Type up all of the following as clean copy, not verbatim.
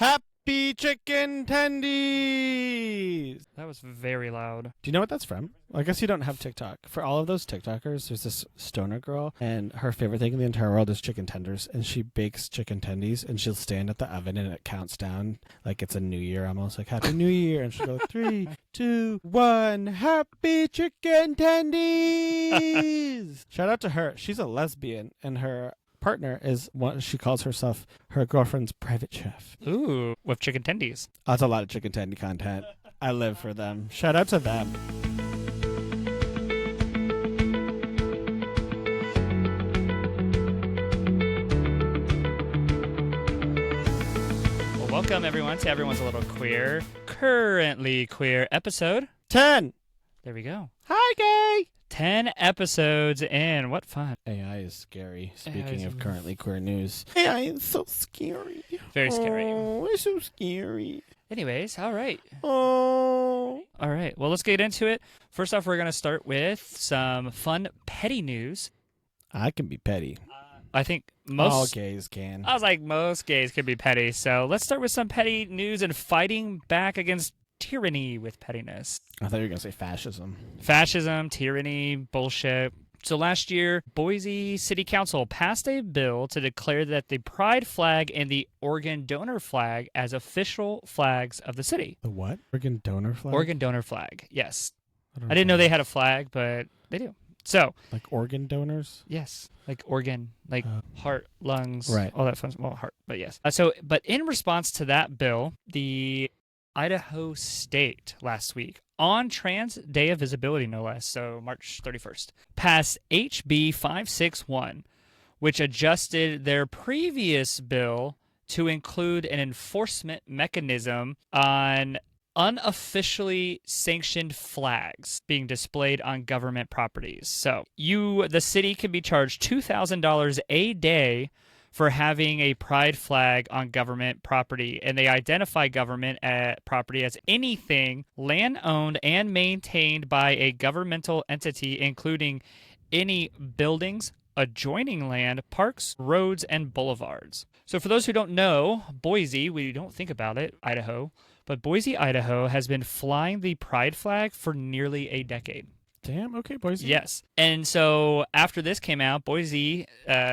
Happy Chicken Tendies! That was very loud. Do you know what that's from? Well, I guess you don't have TikTok. For all of those TikTokers, there's this stoner girl, and her favorite thing in the entire world is chicken tenders, and she bakes chicken tendies, and she'll stand at the oven, and it counts down like it's a new year almost, like Happy New Year, and she'll go 3, 2, 1, Happy Chicken Tendies! Shout out to her. She's a lesbian, and her partner is what she calls herself her girlfriend's private chef. Ooh, with chicken tendies. Oh, that's a lot of chicken tendy content. I live for them. Shout out to them. Well, welcome everyone to Everyone's a Little Queer, currently queer episode 10. There we go. Hi, gay. 10 episodes in. What fun. AI is scary. Speaking AI is of currently queer news. AI is so scary. Very scary. Oh, it's so scary. Anyways, all right. Oh. All right. Well, let's get into it. First off, we're going to start with some fun petty news. I can be petty. I think All gays can. I was like, most gays can be petty. So let's start with some petty news and fighting back against tyranny with pettiness. I thought you were going to say fascism. Fascism, tyranny, bullshit. So last year, Boise City Council passed a bill to declare that the pride flag and the organ donor flag as official flags of the city. The what? Organ donor flag? Organ donor flag, yes. I I didn't know they had a flag, but they do. So, like organ donors? yes, like organ, like heart, lungs, Right. all that fun. Well, heart, but yes. But in response to that bill, the Idaho State last week, on Trans Day of Visibility, no less, so March 31st, passed HB 561, which adjusted their previous bill to include an enforcement mechanism on unofficially sanctioned flags being displayed on government properties. So the city can be charged $2,000 a day for having a pride flag on government property, and they identify government property as anything land owned and maintained by a governmental entity, including any buildings, adjoining land, parks, roads, and boulevards. So for those who don't know, Boise, we don't think about it, Idaho, but Boise, Idaho has been flying the pride flag for nearly a decade. Damn, okay, Boise. Yes. And so after this came out, Boise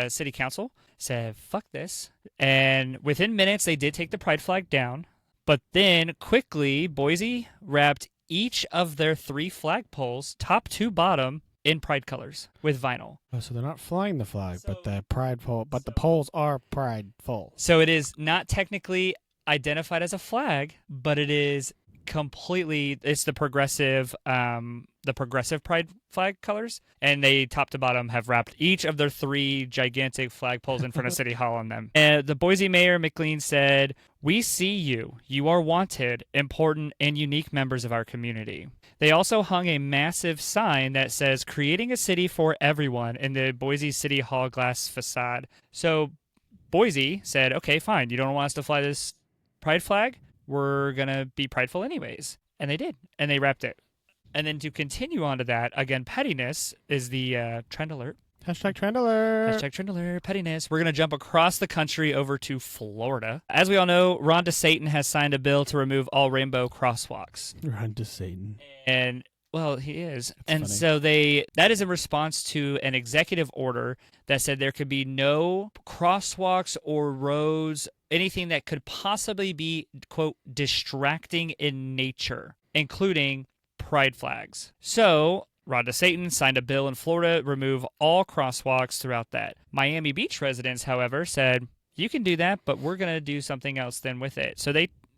City Council said, fuck this. And within minutes, they did take the pride flag down. But then quickly, Boise wrapped each of their 3 flagpoles, top to bottom, in pride colors with vinyl. Oh, so they're not flying the flag, but the pride pole, but the poles are prideful. So it is not technically identified as a flag, but it is completely, it's the progressive pride flag colors, and they top to bottom have wrapped each of their 3 gigantic flagpoles in front of City Hall on them. And the Boise Mayor McLean said, "We see you. You are wanted, important, and unique members of our community." They also hung a massive sign that says, "Creating a city for everyone," in the Boise City Hall glass facade. So Boise said, okay, fine, you don't want us to fly this pride flag? We're going to be prideful anyways. And they did. And they wrapped it. And then to continue on to that, again, pettiness is the trend alert. Hashtag trend alert. Hashtag trend alert, pettiness. We're going to jump across the country over to Florida. As we all know, Ron DeSatan has signed a bill to remove all rainbow crosswalks. Ron DeSatan. And, well, he is. That's and funny. so that is in response to an executive order that said there could be no crosswalks or roads, anything that could possibly be, quote, distracting in nature, including pride flags. So Ron DeSatan signed a bill in Florida to remove all crosswalks throughout that. Miami Beach residents, however, said, you can do that, but we're going to do something else then with it.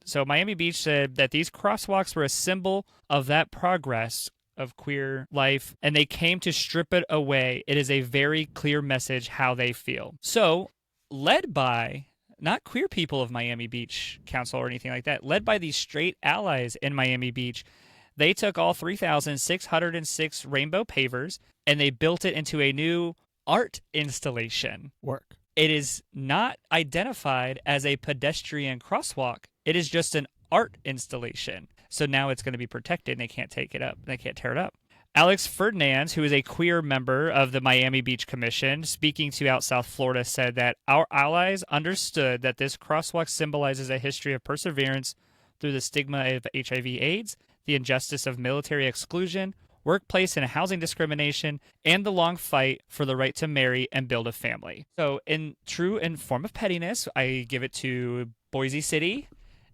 So Miami Beach said that these crosswalks were a symbol of that progress of queer life, and they came to strip it away. It is a very clear message how they feel. So, led by not queer people of Miami Beach Council or anything like that, led by these straight allies in Miami Beach, they took all 3,606 rainbow pavers and they built it into a new art installation. Work. It is not identified as a pedestrian crosswalk. It is just an art installation. So now it's going to be protected and they can't take it up. They can't tear it up. Alex Ferdinand, who is a queer member of the Miami Beach Commission, speaking to Out South Florida, said that our allies understood that this crosswalk symbolizes a history of perseverance through the stigma of HIV/AIDS, the injustice of military exclusion, workplace and housing discrimination, and the long fight for the right to marry and build a family. So in true and form of pettiness, I give it to Boise City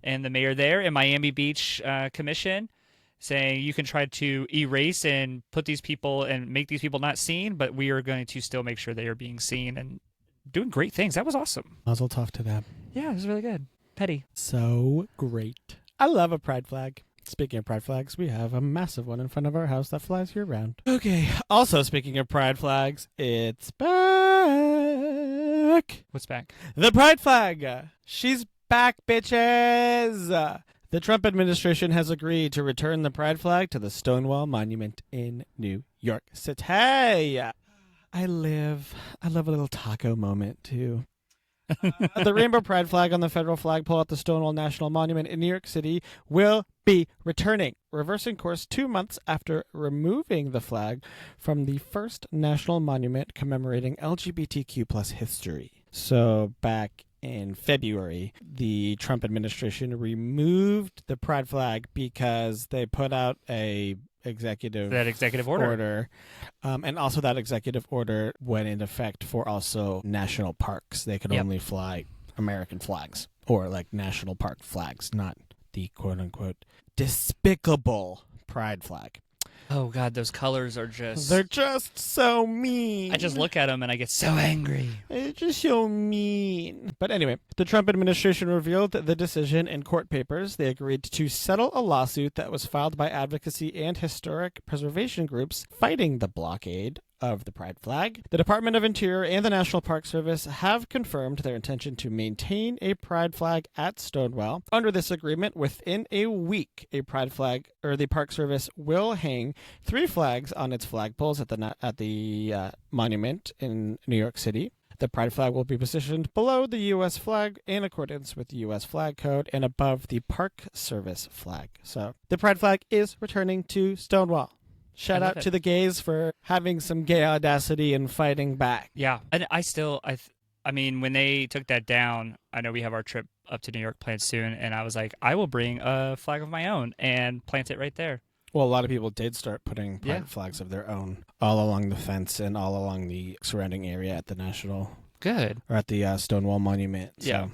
and the mayor there and Miami Beach Commission, saying you can try to erase and put these people and make these people not seen, but we are going to still make sure they are being seen and doing great things. That was awesome. Mazel tov to them. Yeah, it was really good. Petty. So great. I love a pride flag. Speaking of pride flags, we have a massive one in front of our house that flies year-round. Okay, also speaking of pride flags, it's back. What's back? The pride flag. She's back, bitches. The Trump administration has agreed to return the pride flag to the Stonewall Monument in New York City. I love a little taco moment, too. The rainbow pride flag on the federal flagpole at the Stonewall National Monument in New York City will be returning, reversing course 2 months after removing the flag from the first national monument commemorating LGBTQ plus history. So back in February, the Trump administration removed the pride flag because they put out a executive order. And also that executive order went into effect for also national parks. They could only fly American flags or like national park flags, not the quote unquote despicable pride flag. Oh God, those colors are they're just so mean. I just look at them and I get so angry. They're just so mean. But anyway, the Trump administration revealed the decision in court papers. They agreed to settle a lawsuit that was filed by advocacy and historic preservation groups fighting the blockade of the pride flag. The Department of Interior and the National Park Service have confirmed their intention to maintain a pride flag at Stonewall. Under this agreement, within a week, a pride flag or the Park Service will hang 3 flags on its flagpoles at the monument in New York City. The pride flag will be positioned below the U.S. flag in accordance with the U.S. flag code and above the Park Service flag. So the pride flag is returning to Stonewall. Shout out to the gays for having some gay audacity and fighting back. Yeah. And I mean, when they took that down, I know we have our trip up to New York planned soon, and I was like, I will bring a flag of my own and plant it right there. Well, a lot of people did start putting pride flags of their own all along the fence and all along the surrounding area at the National. Good. Or at the Stonewall Monument. So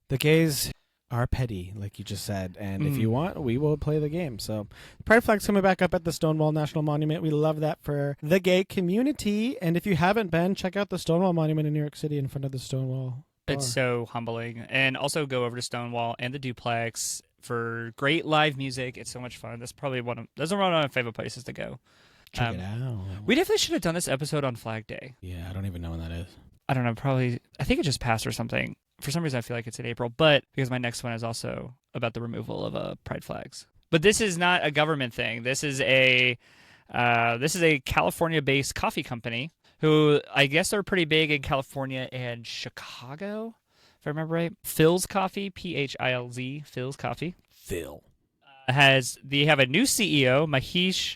the gays are petty, like you just said. And if you want, we will play the game. So pride flag's coming back up at the Stonewall National Monument. We love that for the gay community. And if you haven't been, check out the Stonewall Monument in New York City in front of the Stonewall bar. It's so humbling. And also go over to Stonewall and the Duplex for great live music. It's so much fun. That's probably those are one of my favorite places to go. Check it out. We definitely should have done this episode on Flag Day. Yeah, I don't even know when that is. I don't know. Probably, I think it just passed or something. For some reason, I feel like it's in April, but because my next one is also about the removal of pride flags. But this is not a government thing. This is a California-based coffee company who I guess they're pretty big in California and Chicago, if I remember right. Philz Coffee, Philz, Philz Coffee. Phil. They have a new CEO, Mahesh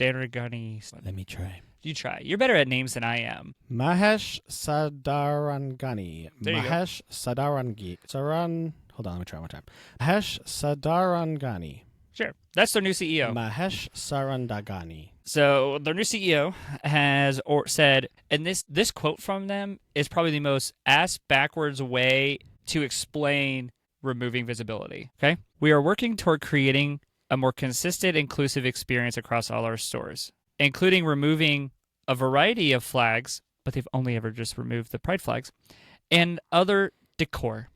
Sadarangani. Let me try. You try. You're better at names than I am. Mahesh Sadarangani. There you Mahesh Sadarangani. Hold on, let me try one time. Mahesh Sadarangani. Sure. That's their new CEO. Mahesh Sarandagani. So their new CEO has said, and this quote from them is probably the most ass-backwards way to explain removing visibility. Okay? We are working toward creating a more consistent, inclusive experience across all our stores, including removing a variety of flags, but they've only ever just removed the pride flags, and other decor.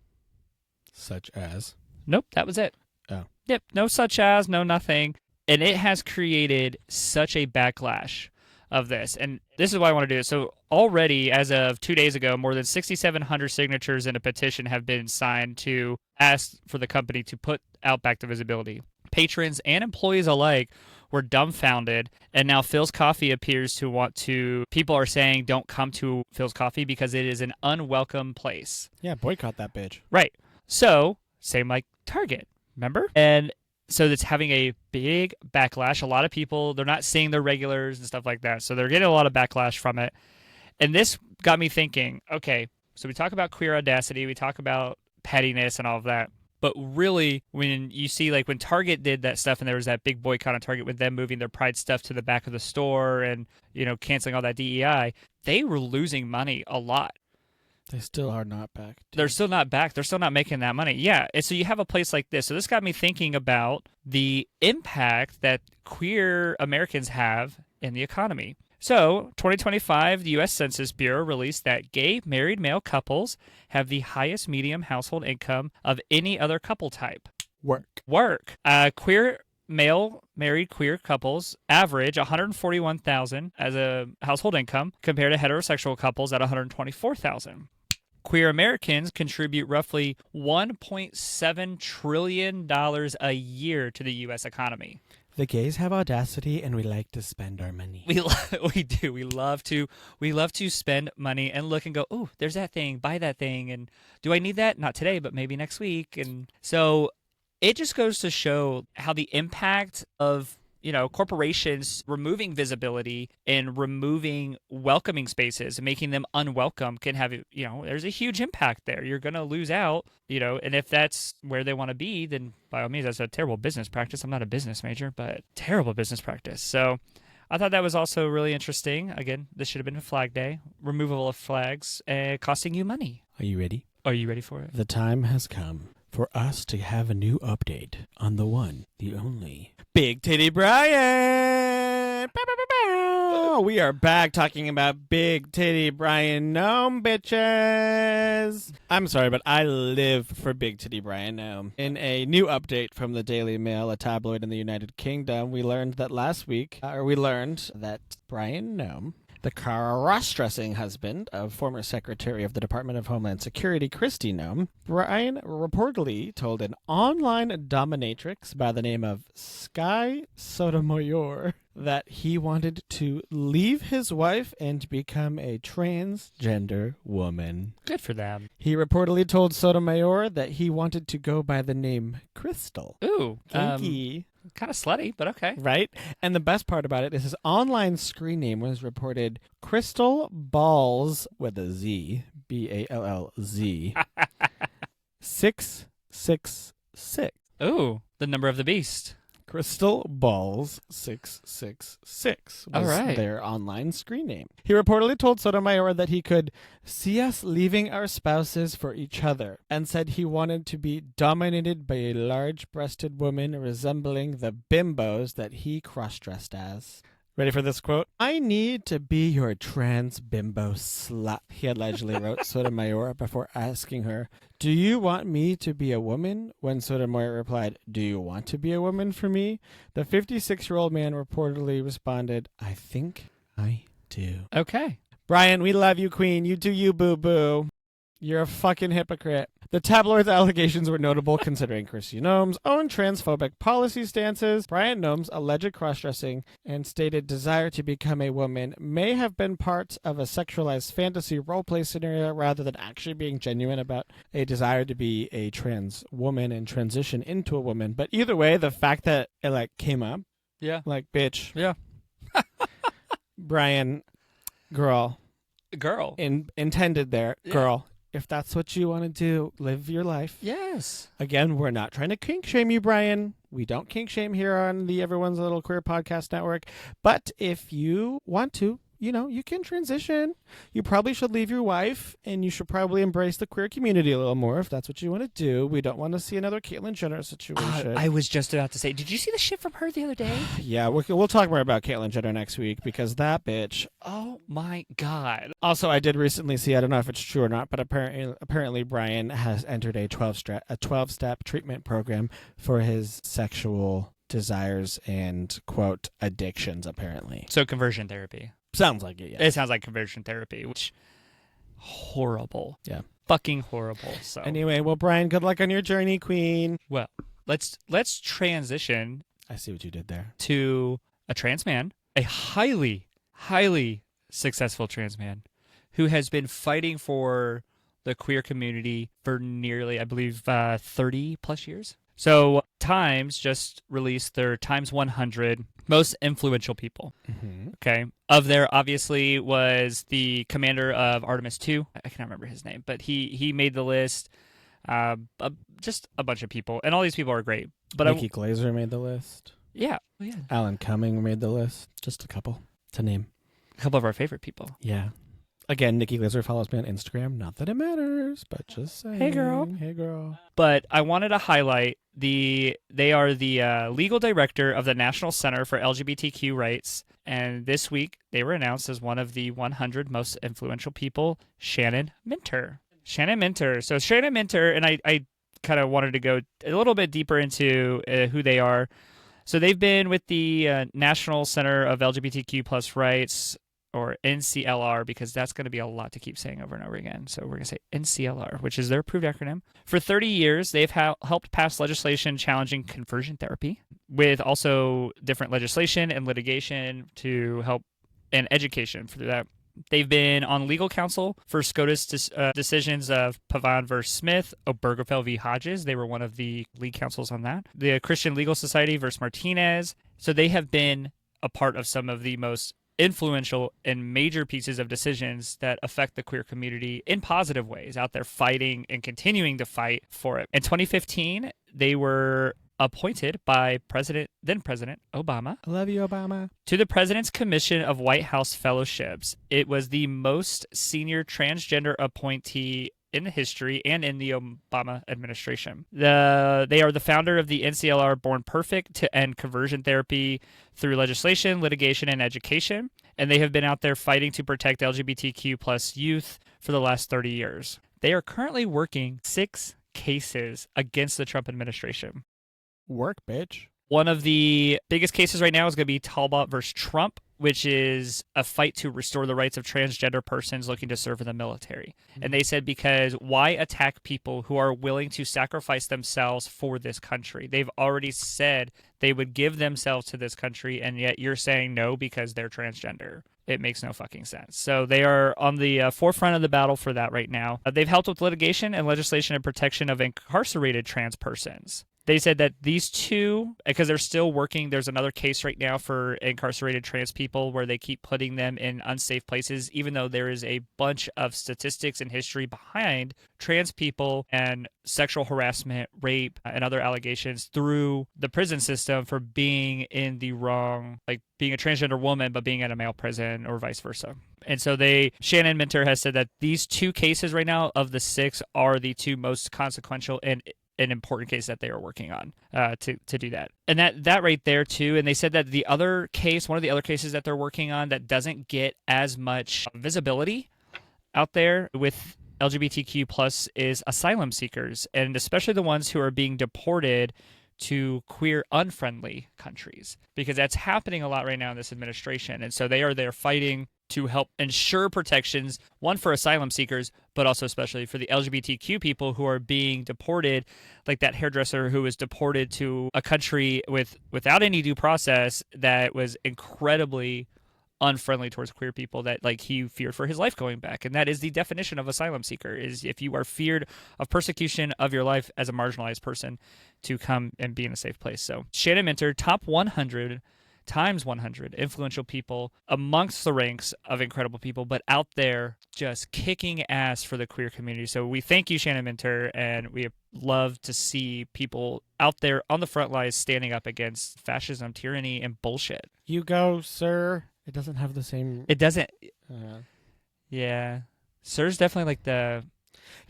Such as? Nope, that was it. Oh. Yep, no such as, no nothing. And it has created such a backlash of this. And this is why I want to do it. So already, as of 2 days ago, more than 6,700 signatures in a petition have been signed to ask for the company to put out back the visibility. Patrons and employees alike were dumbfounded, and now Philz Coffee appears to want to... People are saying don't come to Philz Coffee because it is an unwelcome place. Yeah, boycott that bitch. Right. So, same like Target, remember? And So it's having a big backlash. A lot of people, they're not seeing their regulars and stuff like that. So they're getting a lot of backlash from it. And this got me thinking, okay, so we talk about queer audacity, we talk about pettiness and all of that. But really, when you see, like, when Target did that stuff and there was that big boycott on Target with them moving their Pride stuff to the back of the store and, canceling all that DEI, they were losing money a lot. They still are not back. They're still not back. They're still not making that money. Yeah. And so you have a place like this. So this got me thinking about the impact that queer Americans have in the economy. So, 2025, the U.S. Census Bureau released that gay married male couples have the highest median household income of any other couple type. Work. Queer male married queer couples average $141,000 as a household income compared to heterosexual couples at $124,000. Queer Americans contribute roughly $1.7 trillion a year to the U.S. economy. The gays have audacity, and we like to spend our money. We do. We love to spend money and look and go, oh, there's that thing, buy that thing, and do I need that? Not today, but maybe next week. And so it just goes to show how the impact of corporations removing visibility and removing welcoming spaces and making them unwelcome can have, there's a huge impact there. You're going to lose out, and if that's where they want to be, then by all means, that's a terrible business practice. I'm not a business major, but terrible business practice. So I thought that was also really interesting. Again, this should have been a Flag Day. Removal of flags costing you money. Are you ready? Are you ready for it? The time has come for us to have a new update on the one, the only, Big Titty Brian. We are back talking about Big Titty Brian Gnome, bitches. I'm sorry, but I live for Big Titty Brian Gnome. In a new update from the Daily Mail, a tabloid in the United Kingdom, we learned that Brian Gnome, the cross-dressing husband of former Secretary of the Department of Homeland Security, Kristi Noem, Brian reportedly told an online dominatrix by the name of Sky Sotomayor that he wanted to leave his wife and become a transgender woman. Good for them. He reportedly told Sotomayor that he wanted to go by the name Crystal. Ooh. Kinky. Kind of slutty, but okay. Right? And the best part about it is his online screen name was reported Crystal Balls with a Z, Ballz, 666. Ooh, the number of the beast. Crystal Balls 666 was All right. their online screen name. He reportedly told Sotomayor that he could see us leaving our spouses for each other and said he wanted to be dominated by a large-breasted woman resembling the bimbos that he cross-dressed as. Ready for this quote? I need to be your trans bimbo slut, he allegedly wrote Sotomayor before asking her, do you want me to be a woman? When Sotomayor replied, do you want to be a woman for me? The 56-year-old man reportedly responded, I think I do. Okay. Brian, we love you, queen. You do you, boo-boo. You're a fucking hypocrite. The tabloid's allegations were notable considering Kristi Noem's own transphobic policy stances. Brian Noem's alleged cross-dressing and stated desire to become a woman may have been part of a sexualized fantasy roleplay scenario rather than actually being genuine about a desire to be a trans woman and transition into a woman. But either way, the fact that it came up, bitch. Yeah. Brian, girl. Intended there, yeah. Girl. If that's what you want to do, live your life. Yes. Again, we're not trying to kink shame you, Brian. We don't kink shame here on the Everyone's a Little Queer podcast network. But if you want to, you can transition. You probably should leave your wife, and you should probably embrace the queer community a little more if that's what you want to do. We don't want to see another Caitlyn Jenner situation. I was just about to say, did you see the shit from her the other day? Yeah, we'll talk more about Caitlyn Jenner next week because that bitch. Oh my God. Also, I did recently see, I don't know if it's true or not, but apparently Brian has entered a 12-step treatment program for his sexual desires and, quote, addictions, apparently. So conversion therapy. Sounds like it, yeah. It sounds like conversion therapy, which horrible. Yeah. Fucking horrible. So anyway, well, Brian, good luck on your journey, queen. Well, let's transition. I see what you did there. To a trans man, a highly, highly successful trans man who has been fighting for the queer community for nearly, I believe, 30 plus years. So Times just released their Times 100 most influential people. Mm-hmm. Okay. Of there, obviously, was the commander of Artemis 2. I can't remember his name, but he made the list. Uh, just a bunch of people. And all these people are great. But Nikki Glaser made the list. Yeah. Oh, yeah. Alan Cumming made the list. Just a couple to name. A couple of our favorite people. Yeah. Again, Nikki Glaser follows me on Instagram. Not that it matters, but just saying. Hey, girl. Hey, girl. But I wanted to highlight they are the legal director of the National Center for LGBTQ Rights. And this week, they were announced as one of the 100 most influential people, Shannon Minter. Shannon Minter. So Shannon Minter, and I kind of wanted to go a little bit deeper into who they are. So they've been with the National Center of LGBTQ plus rights, or NCLR, because that's going to be a lot to keep saying over and over again. So we're going to say NCLR, which is their approved acronym. For 30 years, they've helped pass legislation challenging conversion therapy, with also different legislation and litigation to help, and education for that. They've been on legal counsel for SCOTUS decisions of Pavan v. Smith, Obergefell v. Hodges. They were one of the lead counsels on that. The Christian Legal Society v. Martinez. So they have been a part of some of the most influential and major pieces of decisions that affect the queer community in positive ways, out there fighting and continuing to fight for it. In 2015, they were appointed by then President Obama. I love you, Obama. To the President's Commission of White House Fellowships. It was the most senior transgender appointee in the history and in the Obama administration. They are the founder of the NCLR Born Perfect to end conversion therapy through legislation, litigation, and education. And they have been out there fighting to protect LGBTQ plus youth for the last 30 years. They are currently working 6 cases against the Trump administration. Work, bitch. One of the biggest cases right now is going to be Talbot versus Trump, which is a fight to restore the rights of transgender persons looking to serve in the military. And they said, because why attack people who are willing to sacrifice themselves for this country? They've already said they would give themselves to this country, and yet you're saying no because they're transgender. It makes no fucking sense. So they are on the forefront of the battle for that right now. They've helped with litigation and legislation and protection of incarcerated trans persons. They said that these two, because they're still working, there's another case right now for incarcerated trans people where they keep putting them in unsafe places, even though there is a bunch of statistics and history behind trans people and sexual harassment, rape, and other allegations through the prison system for being in the wrong, like being a transgender woman, but being in a male prison or vice versa. And so Shannon Minter has said that these 2 cases right now of the 6 are the 2 most consequential and an important case that they are working on to do that. And that right there too. And they said that one of the other cases that they're working on that doesn't get as much visibility out there with LGBTQ plus is asylum seekers, and especially the ones who are being deported to queer unfriendly countries, because that's happening a lot right now in this administration. And so they are there fighting to help ensure protections, one, for asylum seekers, but also especially for the LGBTQ people who are being deported, like that hairdresser who was deported to a country without any due process that was incredibly unfriendly towards queer people, that like he feared for his life going back. And that is the definition of asylum seeker, is if you are feared of persecution of your life as a marginalized person to come and be in a safe place. So Shannon Minter, top 100 times 100 influential people amongst the ranks of incredible people, but out there just kicking ass for the queer community. So we thank you, Shannon Minter, and we love to see people out there on the front lines standing up against fascism, tyranny, and bullshit. You go, sir. It doesn't have the same... It doesn't... Yeah. Sir's definitely like the...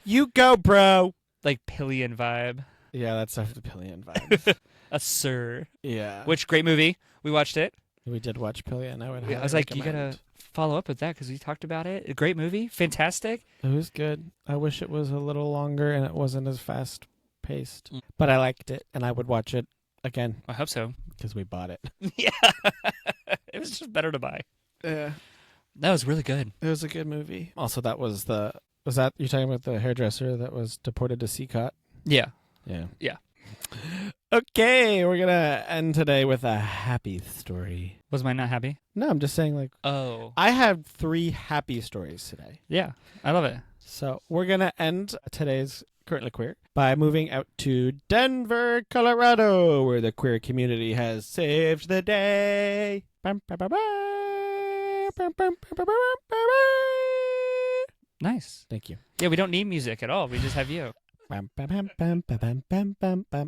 You go, bro! Like Pillion vibe. Yeah, that's the Pillion vibe. A Sir. Yeah. Which, great movie. We watched it. We did watch Pillion. I was like, you gotta follow up with that because we talked about it. A great movie. Fantastic. It was good. I wish it was a little longer and it wasn't as fast-paced. But I liked it, and I would watch it again. I hope so. Because we bought it. Yeah. It was just better to buy. Yeah. That was really good. It was a good movie. Also, that was that you're talking about the hairdresser that was deported to CCOT? Yeah. Yeah. Yeah. Okay, we're going to end today with a happy story. Was mine not happy? No, I'm just saying, like, oh, I have 3 happy stories today. Yeah, I love it. So we're going to end today's Currently Queer, by moving out to Denver, Colorado, where the queer community has saved the day. Nice. Thank you. Yeah, we don't need music at all. We just have you.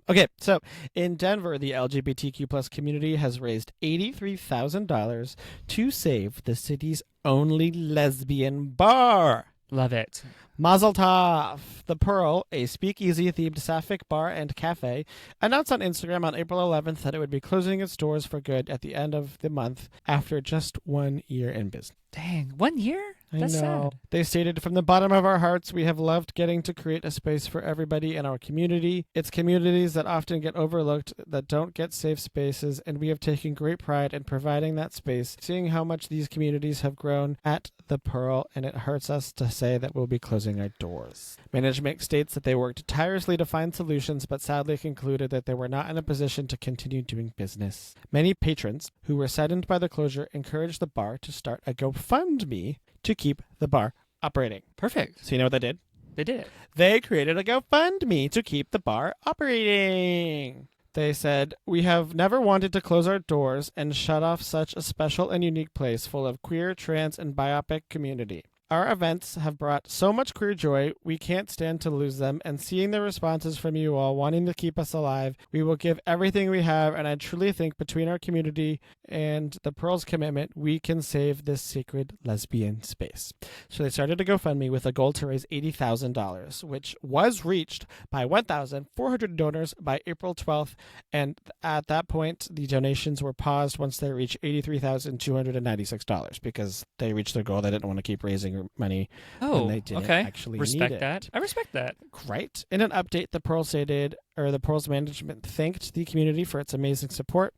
Okay, so in Denver, the LGBTQ plus community has raised $83,000 to save the city's only lesbian bar. Love it. Mazel tov! The Pearl, a speakeasy-themed sapphic bar and cafe, announced on Instagram on April 11th that it would be closing its doors for good at the end of the month after just 1 year in business. Dang, 1 year? That's I know. sad. They stated, "From the bottom of our hearts, we have loved getting to create a space for everybody in our community. It's communities that often get overlooked, that don't get safe spaces, and we have taken great pride in providing that space, seeing how much these communities have grown at the Pearl, and it hurts us to say that we'll be closing our doors." Management states that they worked tirelessly to find solutions, but sadly concluded that they were not in a position to continue doing business. Many patrons who were saddened by the closure encouraged the bar to start a GoFundMe to keep the bar operating. Perfect. So you know what they did? They did it. They created a GoFundMe to keep the bar operating. They said, "We have never wanted to close our doors and shut off such a special and unique place full of queer, trans, and biopic community. Our events have brought so much queer joy, we can't stand to lose them, and seeing the responses from you all wanting to keep us alive, we will give everything we have, and I truly think between our community and the Pearl's commitment, we can save this sacred lesbian space." So they started a GoFundMe with a goal to raise $80,000, which was reached by 1,400 donors by April 12th, and at that point, the donations were paused once they reached $83,296 because they reached their goal. They didn't want to keep raising money when they didn't actually respect need that. it. I respect that. Right. In an update, the Pearl's management thanked the community for its amazing support.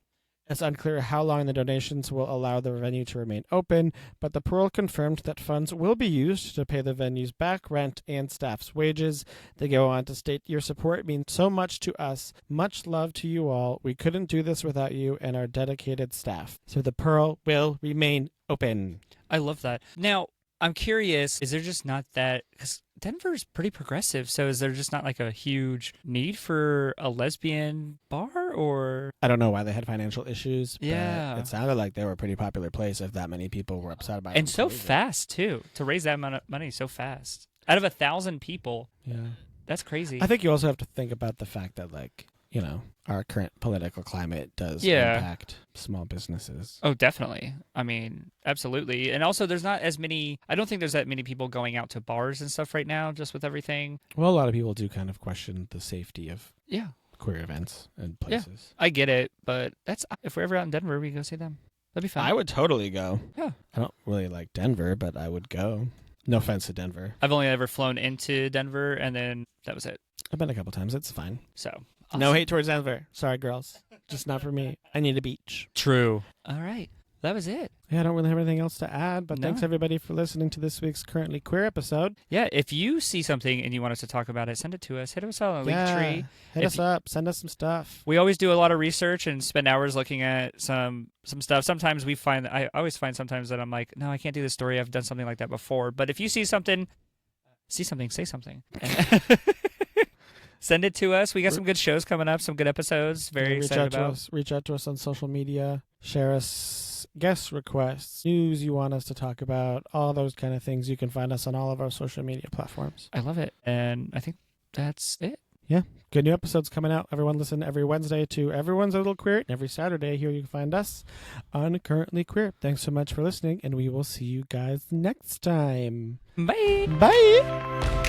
It's unclear how long the donations will allow the venue to remain open, but the Pearl confirmed that funds will be used to pay the venue's back rent and staff's wages. They go on to state, "Your support means so much to us. Much love to you all. We couldn't do this without you and our dedicated staff." So the Pearl will remain open. I love that. Now, I'm curious, is there just not that, because Denver's pretty progressive, so is there just not like a huge need for a lesbian bar, or? I don't know why they had financial issues, but Yeah. it sounded like they were a pretty popular place if that many people were upset about it. And so fast, too, to raise that amount of money so fast. Out of 1,000 people, Yeah. that's crazy. I think you also have to think about the fact that, like, you know, our current political climate does Yeah. impact small businesses. Oh, definitely. I mean, absolutely. And also, there's not as many, I don't think there's that many people going out to bars and stuff right now, just with everything. Well, a lot of people do kind of question the safety of Yeah. queer events and places. I get it, but if we're ever out in Denver, we can go see them. That'd be fun. I would totally go. Yeah. I don't really like Denver, but I would go. No offense to Denver. I've only ever flown into Denver, and then that was it. I've been a couple times. It's fine. So. No awesome. hate towards Denver. Sorry, girls. Just not for me. I need a beach. True. All right. That was it. Yeah, I don't really have anything else to add, but No. thanks everybody for listening to this week's Currently Queer episode. Yeah, if you see something and you want us to talk about it, send it to us. Hit us on a Linktree. Hit us up. Send us some stuff. We always do a lot of research and spend hours looking at some stuff. Sometimes I always find sometimes that I'm like, no, I can't do this story. I've done something like that before. But if you see something, say something. And send it to us. We got some good shows coming up, some good episodes. Very excited about. Reach out to us on social media. Share us guest requests, news you want us to talk about, all those kind of things. You can find us on all of our social media platforms. I love it. And I think that's it. Yeah. Good new episodes coming out. Everyone listen every Wednesday to Everyone's a Little Queer. And every Saturday here you can find us on Currently Queer. Thanks so much for listening, and we will see you guys next time. Bye. Bye.